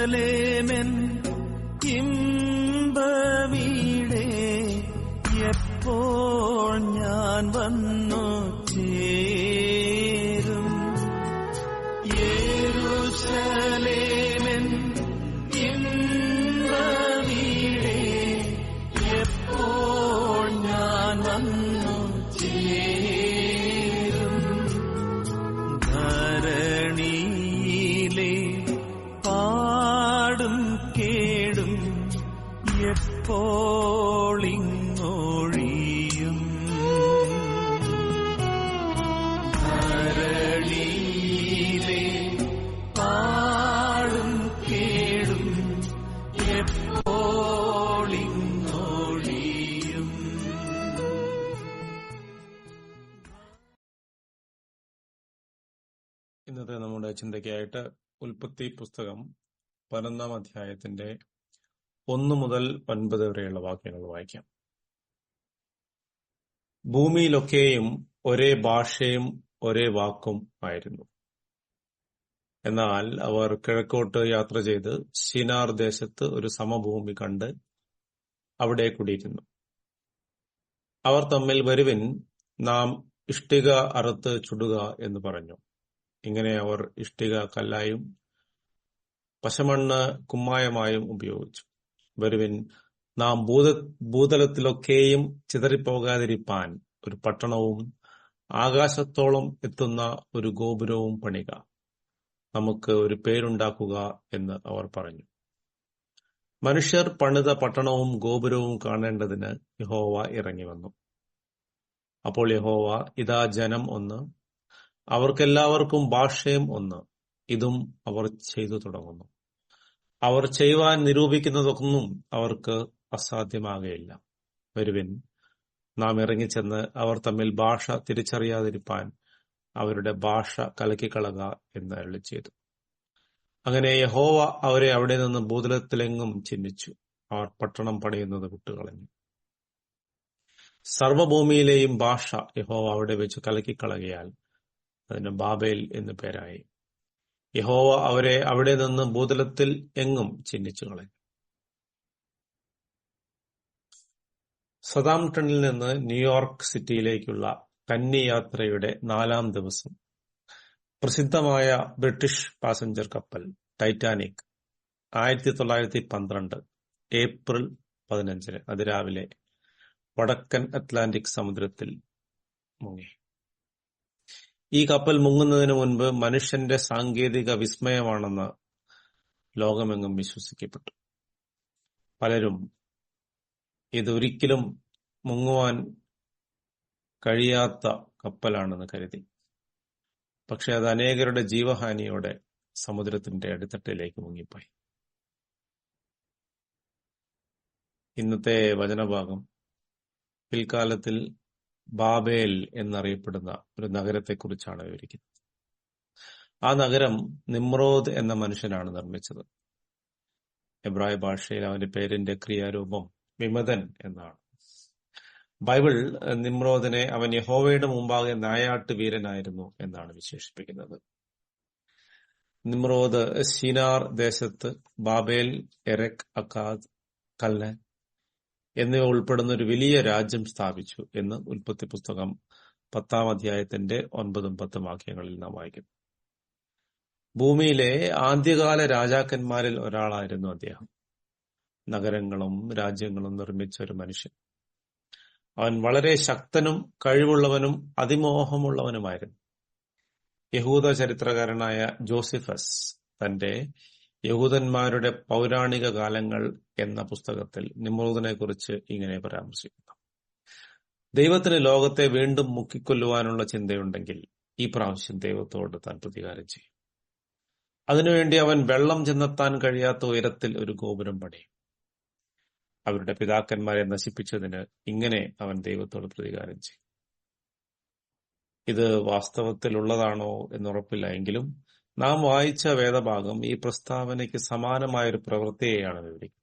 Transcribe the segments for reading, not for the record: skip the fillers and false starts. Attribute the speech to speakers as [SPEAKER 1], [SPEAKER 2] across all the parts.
[SPEAKER 1] യെരൂശലേമെൻ ഇമ്പവീടേ, എപ്പോൾ ഞാൻ വന്നു ചേരും. യെരൂശലേമെൻ ഇമ്പവീടേ, എപ്പോൾ ഞാൻ വന്നു ചേരും. ധരണിയിലെ പാടും കേടും എപ്പോളിങ്ങൊഴിയും. ധരണിയിലെ പാടും കേടും എപ്പോളിങ്ങൊഴിയും.
[SPEAKER 2] ഇന്നത്തെ നമ്മുടെ ചിന്തയ്ക്കായിട്ട് ഉൽപ്പത്തി പുസ്തകം 11 അധ്യായത്തിന്റെ 1 മുതൽ 9 വരെയുള്ള വാക്യങ്ങൾ വായിക്കാം. ഭൂമിയിലൊക്കെയും ഒരേ ഭാഷയും ഒരേ വാക്കും ആയിരുന്നു. എന്നാൽ അവർ കിഴക്കോട്ട് യാത്ര ചെയ്ത് ശിനാർ ദേശത്ത് ഒരു സമഭൂമി കണ്ട് അവിടെ കുടിയിരുന്നു. അവർ തമ്മിൽ, വരുവിൻ, നാം ഇഷ്ടിക അറുത്ത് ചുടുക എന്ന് പറഞ്ഞു. ഇങ്ങനെ അവർ ഇഷ്ടിക കല്ലായും പശമണ്ണ് കുമ്മായമായും ഉപയോഗിച്ചു. വരുവിൻ, നാം ഭൂതലത്തിലൊക്കെയും ചിതറിപ്പോകാതിരിപ്പാൻ ഒരു പട്ടണവും ആകാശത്തോളം എത്തുന്ന ഒരു ഗോപുരവും പണിക. നമുക്ക് ഒരു പേരുണ്ടാക്കുക എന്ന് അവർ പറഞ്ഞു. മനുഷ്യർ പണിത പട്ടണവും ഗോപുരവും കാണേണ്ടതിന് യഹോവ ഇറങ്ങി വന്നു. അപ്പോൾ യഹോവ, ഇതാ ജനം ഒന്ന്, അവർക്കെല്ലാവർക്കും ഭാഷയും ഒന്ന്, ഇതും അവർ ചെയ്തു തുടങ്ങുന്നു. അവർ ചെയ്യുവാൻ നിരൂപിക്കുന്നതൊന്നും അവർക്ക് അസാധ്യമാകുകയില്ല. വരുവിൻ, നാം ഇറങ്ങിച്ചെന്ന് അവർ തമ്മിൽ ഭാഷ തിരിച്ചറിയാതിരിപ്പാൻ അവരുടെ ഭാഷ കലക്കിക്കളക എന്ന് അരുളിച്ചെയ്തു. അങ്ങനെ യഹോവ അവരെ അവിടെ നിന്ന് ഭൂതലത്തിലെങ്ങും ചിഹ്നിച്ചു. അവർ പട്ടണം പണിയുന്നത് വിട്ടുകളഞ്ഞു. സർവഭൂമിയിലെയും ഭാഷ യഹോവ അവിടെ വെച്ച് കലക്കിക്കളകയാൽ അതിന് ബാബേൽ എന്നു പേരായി. യഹോവ അവരെ അവിടെ നിന്ന് ഭൂതലത്തിൽ എങ്ങും ചിഹ്നിച്ചു കളഞ്ഞു. സതാംപ്ടണിൽ നിന്ന് ന്യൂയോർക്ക് സിറ്റിയിലേക്കുള്ള കന്നി യാത്രയുടെ 4-ാം ദിവസം പ്രസിദ്ധമായ ബ്രിട്ടീഷ് പാസഞ്ചർ കപ്പൽ ടൈറ്റാനിക് 1912 ഏപ്രിൽ 15 അതിരാവിലെ വടക്കൻ അറ്റ്ലാന്റിക് സമുദ്രത്തിൽ മുങ്ങി. ഈ കപ്പൽ മുങ്ങുന്നതിന് മുൻപ് മനുഷ്യന്റെ സാങ്കേതിക വിസ്മയമാണെന്ന് ലോകമെങ്ങും വിശ്വസിക്കപ്പെട്ടു. പലരും ഇതൊരിക്കലും മുങ്ങുവാൻ കഴിയാത്ത കപ്പലാണെന്ന് കരുതി. പക്ഷെ അത് അനേകരുടെ ജീവഹാനിയോടെ സമുദ്രത്തിന്റെ അടിത്തട്ടിലേക്ക് മുങ്ങിപ്പോയി. ഇന്നത്തെ വചനഭാഗം പിൽക്കാലത്തിൽ ബാബേൽ എന്നറിയപ്പെടുന്ന ഒരു നഗരത്തെക്കുറിച്ചാണ് വിവരിക്കുന്നത്. ആ നഗരം നിമ്രോദ് എന്ന മനുഷ്യനാണ് നിർമ്മിച്ചത്. എബ്രായ ഭാഷയിൽ അവന്റെ പേരിന്റെ ക്രിയാരൂപം വിമതൻ എന്നാണ്. ബൈബിൾ നിമ്രോദിനെ അവൻ യഹോവയുടെ മുമ്പാകെ നായാട്ട് വീരനായിരുന്നു എന്നാണ് വിശേഷിപ്പിക്കുന്നത്. നിമ്രോദ് ശിനാർ ദേശത്ത് ബാബേൽ, എരക്, അക്കാദ്, കൽനെ എന്നിവ ഉൾപ്പെടുന്ന ഒരു വലിയ രാജ്യം സ്ഥാപിച്ചു എന്ന് ഉൽപ്പത്തി പുസ്തകം 10-ാം അധ്യായത്തിന്റെ 9-10 വാക്യങ്ങളിൽ നാം വായിക്കുന്നു. ഭൂമിയിലെ ആദ്യകാല രാജാക്കന്മാരിൽ ഒരാളായിരുന്നു അദ്ദേഹം. നഗരങ്ങളും രാജ്യങ്ങളും നിർമ്മിച്ച ഒരു മനുഷ്യൻ. അവൻ വളരെ ശക്തനും കഴിവുള്ളവനും അതിമോഹമുള്ളവനുമായിരുന്നു. യഹൂദ ചരിത്രകാരനായ ജോസിഫസ് തന്റെ യഹൂദന്മാരുടെ പൗരാണിക കാലങ്ങൾ എന്ന പുസ്തകത്തിൽ നിമ്രോദിനെ കുറിച്ച് ഇങ്ങനെ പരാമർശിക്കുന്നു: ദൈവത്തിന് ലോകത്തെ വീണ്ടും മുക്കിക്കൊല്ലുവാനുള്ള ചിന്തയുണ്ടെങ്കിൽ ഈ പ്രാവശ്യം ദൈവത്തോട് താൻ പ്രതികാരം ചെയ്യും. അതിനുവേണ്ടി അവൻ വെള്ളം ചെന്നെത്താൻ കഴിയാത്ത ഉയരത്തിൽ ഒരു ഗോപുരം പണിയും. അവരുടെ പിതാക്കന്മാരെ നശിപ്പിച്ചതിന് ഇങ്ങനെ അവൻ ദൈവത്തോട് പ്രതികാരം ചെയ്യും. ഇത് വാസ്തവത്തിലുള്ളതാണോ എന്നുറപ്പില്ല. എങ്കിലും നാം വായിച്ച വേദഭാഗം ഈ പ്രസ്താവനയ്ക്ക് സമാനമായൊരു പ്രവൃത്തിയെയാണ് വിവരിക്കുന്നത്.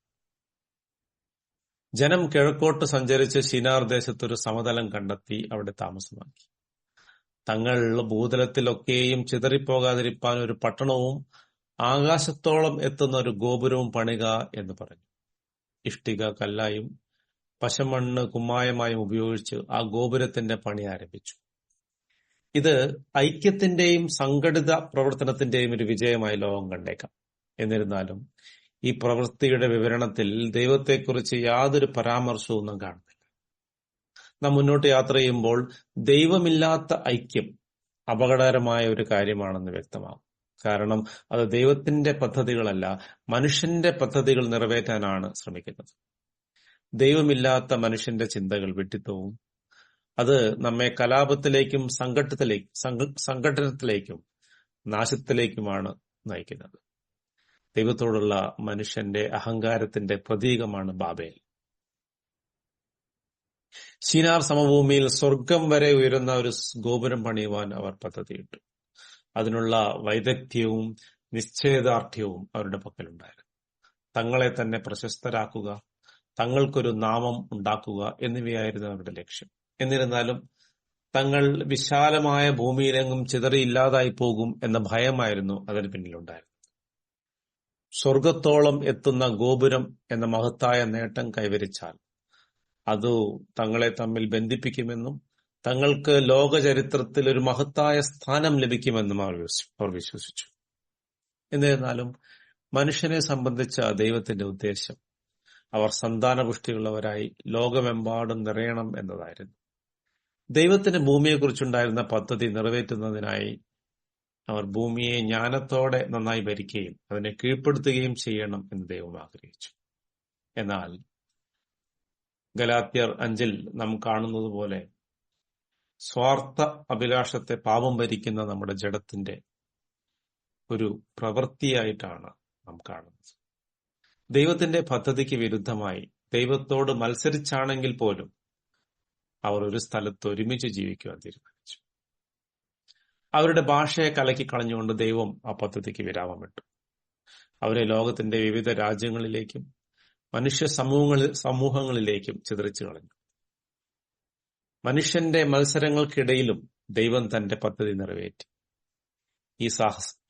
[SPEAKER 2] ജനം കിഴക്കോട്ട് സഞ്ചരിച്ച് ശിനാർ ദേശത്തൊരു സമതലം കണ്ടെത്തി അവിടെ താമസമാക്കി. തങ്ങൾ ഭൂതലത്തിലൊക്കെയും ചിതറിപ്പോകാതിരിപ്പാൻ ഒരു പട്ടണവും ആകാശത്തോളം എത്തുന്ന ഒരു ഗോപുരവും പണിക എന്ന് പറഞ്ഞു. ഇഷ്ടിക കല്ലായും പശമണ്ണ് കുമ്മായമായും ഉപയോഗിച്ച് ആ ഗോപുരത്തിന്റെ പണി ആരംഭിച്ചു. ഇത് ഐക്യത്തിന്റെയും സംഘടിത പ്രവർത്തനത്തിന്റെയും ഒരു വിജയമായി ലോകം കണ്ടേക്കാം. എന്നിരുന്നാലും ഈ പ്രവൃത്തിയുടെ വിവരണത്തിൽ ദൈവത്തെക്കുറിച്ച് യാതൊരു പരാമർശവും നാം കാണുന്നില്ല. നാം മുന്നോട്ട് യാത്ര ചെയ്യുമ്പോൾ ദൈവമില്ലാത്ത ഐക്യം അപകടകരമായ ഒരു കാര്യമാണെന്ന് വ്യക്തമാകും. കാരണം അത് ദൈവത്തിന്റെ പദ്ധതികളല്ല, മനുഷ്യന്റെ പദ്ധതികൾ നിറവേറ്റാനാണ് ശ്രമിക്കുന്നത്. ദൈവമില്ലാത്ത മനുഷ്യന്റെ ചിന്തകൾ വിഡ്ഢിത്തവും അത് നമ്മെ കലാപത്തിലേക്കും സംഘട്ടനത്തിലേക്കും നാശത്തിലേക്കുമാണ് നയിക്കുന്നത്. ദൈവത്തോടുള്ള മനുഷ്യന്റെ അഹങ്കാരത്തിന്റെ പ്രതീകമാണ് ബാബേൽ. ശിനാർ സമഭൂമിയിൽ സ്വർഗം വരെ ഉയരുന്ന ഒരു ഗോപുരം പണിയുവാൻ അവർ പദ്ധതിയിട്ടു. അതിനുള്ള വൈദഗ്ധ്യവും നിശ്ചയദാർഢ്യവും അവരുടെ പക്കലുണ്ടായിരുന്നു. തങ്ങളെ തന്നെ പ്രശസ്തരാക്കുക, തങ്ങൾക്കൊരു നാമം ഉണ്ടാക്കുക എന്നിവയായിരുന്നു അവരുടെ ലക്ഷ്യം. എന്നിരുന്നാലും തങ്ങൾ വിശാലമായ ഭൂമിയിലെങ്ങും ചിതറിയില്ലാതായി പോകും എന്ന ഭയമായിരുന്നു അതിന് പിന്നിലുണ്ടായിരുന്നത്. സ്വർഗത്തോളം എത്തുന്ന ഗോപുരം എന്ന മഹത്തായ നേട്ടം കൈവരിച്ചാൽ അത് തങ്ങളെ തമ്മിൽ ബന്ധിപ്പിക്കുമെന്നും തങ്ങൾക്ക് ലോകചരിത്രത്തിൽ ഒരു മഹത്തായ സ്ഥാനം ലഭിക്കുമെന്നും അവർ വിശ്വസിച്ചു. എന്നിരുന്നാലും മനുഷ്യനെ സംബന്ധിച്ച ദൈവത്തിന്റെ ഉദ്ദേശം അവർ സന്താനപുഷ്ടിയുള്ളവരായി ലോകമെമ്പാടും നിറയണം എന്നതായിരുന്നു. ദൈവത്തിന് ഭൂമിയെക്കുറിച്ചുണ്ടായിരുന്ന പദ്ധതി നിറവേറ്റുന്നതിനായി അവർ ഭൂമിയെ ജ്ഞാനത്തോടെ നന്നായി ഭരിക്കുകയും അതിനെ കീഴ്പ്പെടുത്തുകയും ചെയ്യണം എന്ന് ദൈവം ആഗ്രഹിച്ചു. എന്നാൽ ഗലാത്യർ 5 നാം കാണുന്നത് പോലെ സ്വാർത്ഥ അഭിലാഷത്തെ പാപം ഭരിക്കുന്ന നമ്മുടെ ജഡത്തിന്റെ ഒരു പ്രവൃത്തിയായിട്ടാണ് നാം കാണുന്നത്. ദൈവത്തിന്റെ പദ്ധതിക്ക് വിരുദ്ധമായി ദൈവത്തോട് മത്സരിച്ചാണെങ്കിൽ പോലും അവർ ഒരു സ്ഥലത്ത് ഒരുമിച്ച് ജീവിക്കുവാൻ തീരുമാനിച്ചു. അവരുടെ ഭാഷയെ കലക്കി കളഞ്ഞുകൊണ്ട് ദൈവം ആ പദ്ധതിക്ക് വിരാമമിട്ടു. അവരെ ലോകത്തിന്റെ വിവിധ രാജ്യങ്ങളിലേക്കും മനുഷ്യ സമൂഹങ്ങളിലേക്കും ചിതറിച്ചു കളഞ്ഞു. മനുഷ്യന്റെ മത്സരങ്ങൾക്കിടയിലും ദൈവം തന്റെ പദ്ധതി നിറവേറ്റി.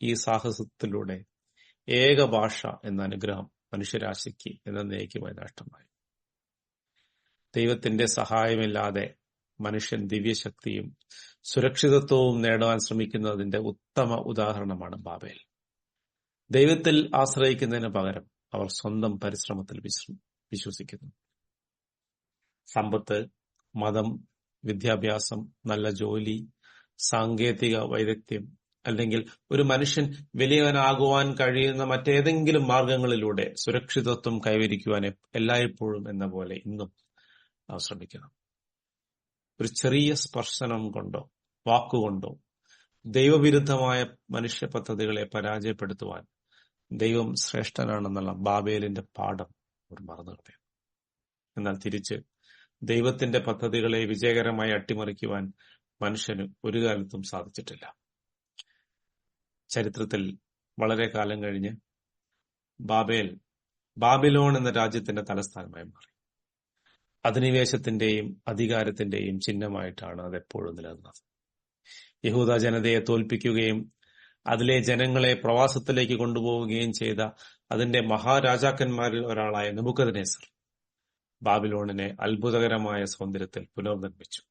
[SPEAKER 2] ഈ സാഹസത്തിലൂടെ ഏക ഭാഷ എന്ന അനുഗ്രഹം മനുഷ്യരാശിക്ക് എന്നേക്കുമായി നഷ്ടമായി. ദൈവത്തിന്റെ സഹായമില്ലാതെ മനുഷ്യൻ ദിവ്യശക്തിയും സുരക്ഷിതത്വവും നേടുവാൻ ശ്രമിക്കുന്നതിന്റെ ഉത്തമ ഉദാഹരണമാണ് ബാബേൽ. ദൈവത്തിൽ ആശ്രയിക്കുന്നതിന് പകരം അവർ സ്വന്തം പരിശ്രമത്തിൽ വിശ്വസിക്കുന്നു. സമ്പത്ത്, മതം, വിദ്യാഭ്യാസം, നല്ല ജോലി, സാങ്കേതിക വൈദഗ്ധ്യം അല്ലെങ്കിൽ ഒരു മനുഷ്യൻ വലിയവനാകുവാൻ കഴിയുന്ന മറ്റേതെങ്കിലും മാർഗങ്ങളിലൂടെ സുരക്ഷിതത്വം കൈവരിക്കുവാൻ എല്ലായ്പ്പോഴും എന്ന പോലെ ഇന്നും നാം ശ്രമിക്കണം. ഒരു ചെറിയ സ്പർശനം കൊണ്ടോ വാക്കുകൊണ്ടോ ദൈവവിരുദ്ധമായ മനുഷ്യ പദ്ധതികളെ പരാജയപ്പെടുത്തുവാൻ ദൈവം ശ്രേഷ്ഠനാണെന്നുള്ള ബാബേലിന്റെ പാഠം അവർ മറന്നുകളയും. എന്നാൽ തിരിച്ച് ദൈവത്തിന്റെ പദ്ധതികളെ വിജയകരമായി അട്ടിമറിക്കുവാൻ മനുഷ്യന് ഒരു കാലത്തും സാധിച്ചിട്ടില്ല. ചരിത്രത്തിൽ വളരെ കാലം കഴിഞ്ഞ് ബാബിലോൺ എന്ന രാജ്യത്തിന്റെ തലസ്ഥാനമായി മാറി. അധിനിവേശത്തിന്റെയും അധികാരത്തിന്റെയും ചിഹ്നമായിട്ടാണ് അതെപ്പോഴും നിലനിന്നത്. യഹൂദ ജനതയെ തോൽപ്പിക്കുകയും അതിലെ ജനങ്ങളെ പ്രവാസത്തിലേക്ക് കൊണ്ടുപോവുകയും ചെയ്ത അതിന്റെ മഹാരാജാക്കന്മാരിൽ ഒരാളായ നെബൂഖദ്നേസർ ബാബിലോണിനെ അത്ഭുതകരമായ സൗന്ദര്യത്തിൽ പുനർനിർമ്മിച്ചു.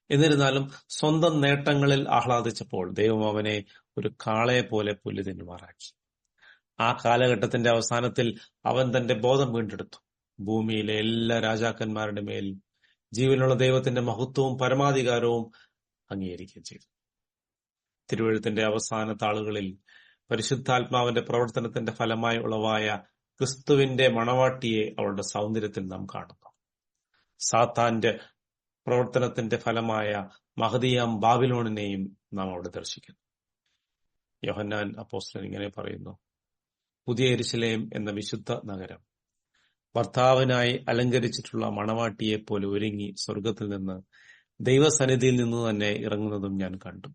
[SPEAKER 2] എന്നിരുന്നാലും സ്വന്തം നേട്ടങ്ങളിൽ ആഹ്ലാദിച്ചപ്പോൾ ദൈവം അവനെ ഒരു കാളയെ പോലെ പുല്ല് തിന്നുമാറാക്കി. ആ കാലഘട്ടത്തിന്റെ അവസാനത്തിൽ അവൻ തന്റെ ബോധം വീണ്ടെടുത്തു. ഭൂമിയിലെ എല്ലാ രാജാക്കന്മാരുടെ മേൽ ജീവനുള്ള ദൈവത്തിന്റെ മഹത്വവും പരമാധികാരവും അംഗീകരിക്കുകയും ചെയ്തു. തിരുവെഴുത്തിന്റെ അവസാന താളുകളിൽ പരിശുദ്ധാത്മാവിന്റെ പ്രവർത്തനത്തിന്റെ ഫലമായി ഉളവായ ക്രിസ്തുവിന്റെ മണവാട്ടിയെ അവളുടെ സൗന്ദര്യത്തിൽ നാം കാണുന്നു. സാത്താന്റെ പ്രവർത്തനത്തിന്റെ ഫലമായ മഹദിയാം ബാബിലോണിനെയും നാം അവിടെ ദർശിക്കുന്നു. യോഹന്നാൻ അപ്പോസ്തലൻ ഇങ്ങനെ പറയുന്നു: പുതിയ യെരുശലേം എന്ന വിശുദ്ധ നഗരം ഭർത്താവിനായി അലങ്കരിച്ചിട്ടുള്ള മണവാട്ടിയെപ്പോലെ ഒരുങ്ങി സ്വർഗത്തിൽ നിന്ന് ദൈവസന്നിധിയിൽ നിന്ന് തന്നെ ഇറങ്ങുന്നതും ഞാൻ കണ്ടു.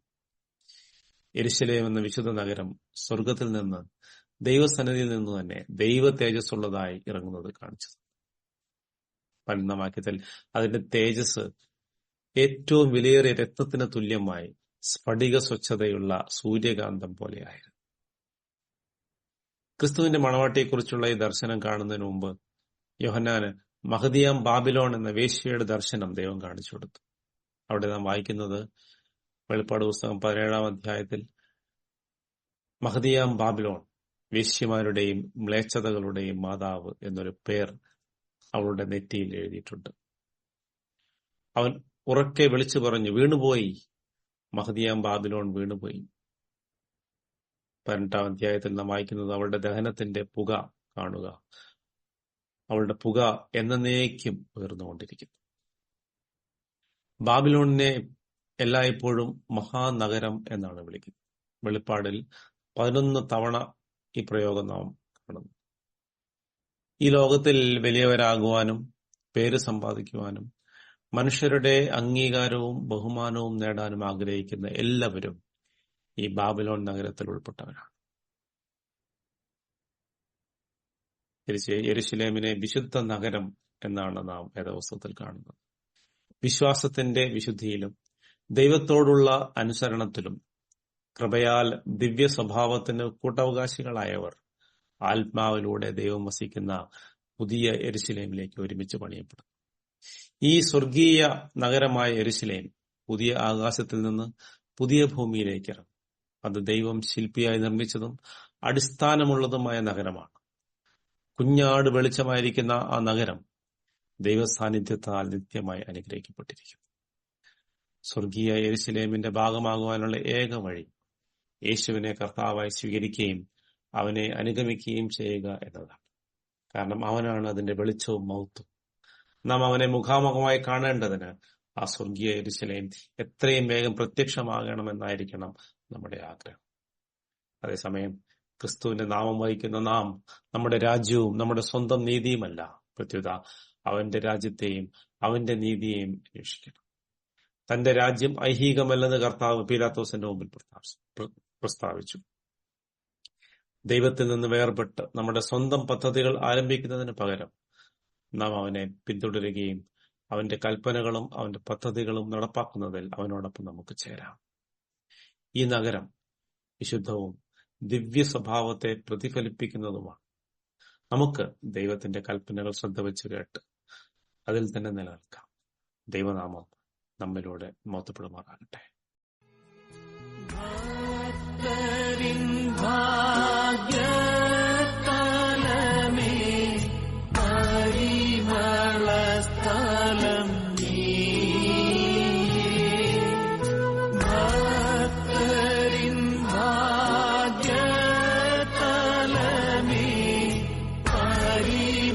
[SPEAKER 2] യെരുശലേം എന്ന വിശുദ്ധ നഗരം സ്വർഗത്തിൽ നിന്ന് ദൈവസന്നിധിയിൽ നിന്ന് തന്നെ ദൈവ തേജസ്സുള്ളതായി ഇറങ്ങുന്നത് കാണിച്ചത്. പതിനൊന്നാം വാക്യത്തിൽ അതിന്റെ തേജസ് ഏറ്റവും വിലയേറിയ രത്നത്തിന് തുല്യമായി സ്ഫടിക സ്വച്ഛതയുള്ള സൂര്യകാന്തം പോലെയായിരുന്നു. ക്രിസ്തുവിന്റെ മണവാട്ടിയെക്കുറിച്ചുള്ള ഈ ദർശനം കാണുന്നതിന് മുമ്പ് യോഹന്നാന് മഹദിയാം ബാബിലോൺ എന്ന വേശ്യയുടെ ദർശനം ദൈവം കാണിച്ചു കൊടുത്തു. അവിടെ നാം വായിക്കുന്നത് വെളിപ്പാട് പുസ്തകം 17-ാം അധ്യായത്തിൽ മഹദിയാം ബാബിലോൺ, വേശ്യമാരുടെയും മ്ലേച്ഛതകളുടെയും മാതാവ് എന്നൊരു പേർ അവളുടെ നെറ്റിയിൽ എഴുതിയിട്ടുണ്ട്. അവൻ ഉറക്കെ വിളിച്ചു പറഞ്ഞു, വീണുപോയി, മഹദിയാം ബാബിലോൺ വീണുപോയി. 18-ാം അധ്യായത്തിൽ നാം വായിക്കുന്നത് അവളുടെ ദഹനത്തിന്റെ പുക കാണുക, അവളുടെ പുക എന്നേക്കും ഉയർന്നുകൊണ്ടിരിക്കുന്നു. ബാബിലോണിനെ എല്ലായ്പ്പോഴും മഹാനഗരം എന്നാണ് വിളിക്കുന്നത്. വെളിപ്പാടിൽ 11 തവണ ഈ പ്രയോഗം നാം കാണുന്നു. ഈ ലോകത്തിൽ വലിയവരാകുവാനും പേര് സമ്പാദിക്കുവാനും മനുഷ്യരുടെ അംഗീകാരവും ബഹുമാനവും നേടാനും ആഗ്രഹിക്കുന്ന എല്ലാവരും ഈ ബാബിലോൺ നഗരത്തിൽ ഉൾപ്പെട്ടവരാണ്. യെരുശലേമിനെ വിശുദ്ധ നഗരം എന്നാണ് നാം വേദപുസ്തകത്തിൽ കാണുന്നത്. വിശ്വാസത്തിന്റെ വിശുദ്ധിയിലും ദൈവത്തോടുള്ള അനുസരണത്തിലും കൃപയാൽ ദിവ്യ സ്വഭാവത്തിന് കൂട്ടവകാശികളായവർ ആത്മാവിലൂടെ ദൈവം വസിക്കുന്ന പുതിയ യെരുശലേമിലേക്ക് ഒരുമിച്ച് പണിയപ്പെടും. ഈ സ്വർഗീയ നഗരമായ യെരുശലേം പുതിയ ആകാശത്തിൽ നിന്ന് പുതിയ ഭൂമിയിലേക്ക് ഇറങ്ങും. അത് ദൈവം ശില്പിയായി നിർമ്മിച്ചതും അടിസ്ഥാനമുള്ളതുമായ നഗരമാണ്. കുഞ്ഞാട് വെളിച്ചമായിരിക്കുന്ന ആ നഗരം ദൈവസാന്നിധ്യത്താൽ നിത്യമായി അനുഗ്രഹിക്കപ്പെട്ടിരിക്കും. സ്വർഗീയ യെരുശലേമിന്റെ ഭാഗമാകുവാനുള്ള ഏക വഴി യേശുവിനെ കർത്താവായി സ്വീകരിക്കുകയും അവനെ അനുഗമിക്കുകയും ചെയ്യുക എന്നതാണ്. കാരണം അവനാണ് അതിന്റെ വെളിച്ചവും മൗത്തും. നാം അവനെ മുഖാമുഖമായി കാണേണ്ടതിന് ആ സ്വർഗീയ യെരുശലേം എത്രയും വേഗം പ്രത്യക്ഷമാകണമെന്നായിരിക്കണം നമ്മുടെ ആഗ്രഹം. അതേസമയം ക്രിസ്തുവിന്റെ നാമം വഹിക്കുന്ന നാം നമ്മുടെ രാജ്യവും നമ്മുടെ സ്വന്തം നീതിയുമല്ല, പ്രത്യുത അവന്റെ രാജ്യത്തെയും അവന്റെ നീതിയെയും അന്വേഷിക്കണം. തന്റെ രാജ്യം ഐഹികമല്ലെന്ന് കർത്താവ് പീലാത്തോസിന്റെ മുമ്പിൽ പ്രസ്താവിച്ചു. ദൈവത്തിൽ നിന്ന് വേർപെട്ട് നമ്മുടെ സ്വന്തം പദ്ധതികൾ ആരംഭിക്കുന്നതിന് പകരം നാം അവനെ പിന്തുടരുകയും അവന്റെ കൽപ്പനകളും അവന്റെ പദ്ധതികളും നടപ്പാക്കുന്നതിൽ അവനോടൊപ്പം നമുക്ക് ചേരാം. ഈ നഗരം വിശുദ്ധവും ദിവ്യ സ്വഭാവത്തെ പ്രതിഫലിപ്പിക്കുന്നതുമാണ്. നമുക്ക് ദൈവത്തിന്റെ കൽപ്പനകൾ ശ്രദ്ധ വെച്ച് കേട്ട് അതിൽ തന്നെ നിലനിൽക്കാം. ദൈവനാമം നമ്മിലൂടെ മഹത്വപ്പെടുമാറാകട്ടെ.
[SPEAKER 1] ഭാഗ്യതലമേ പരിമളസ്ഥലം ഭക്തരിൻ ഭാഗ്യതലമേ പരിമളസ്ഥലം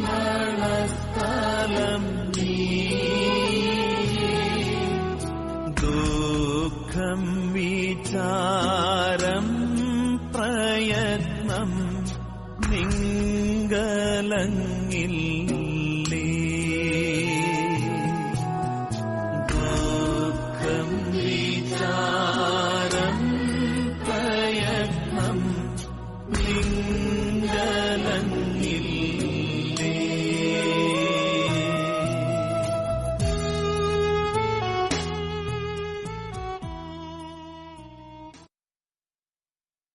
[SPEAKER 1] ദുഃഖം വിചാരം പ്രയത്നം നിങ്കലങ്ങില്ലേ ദുഃഖം വിചാരം പ്രയത്നം നിങ്കലങ്ങില്ലേ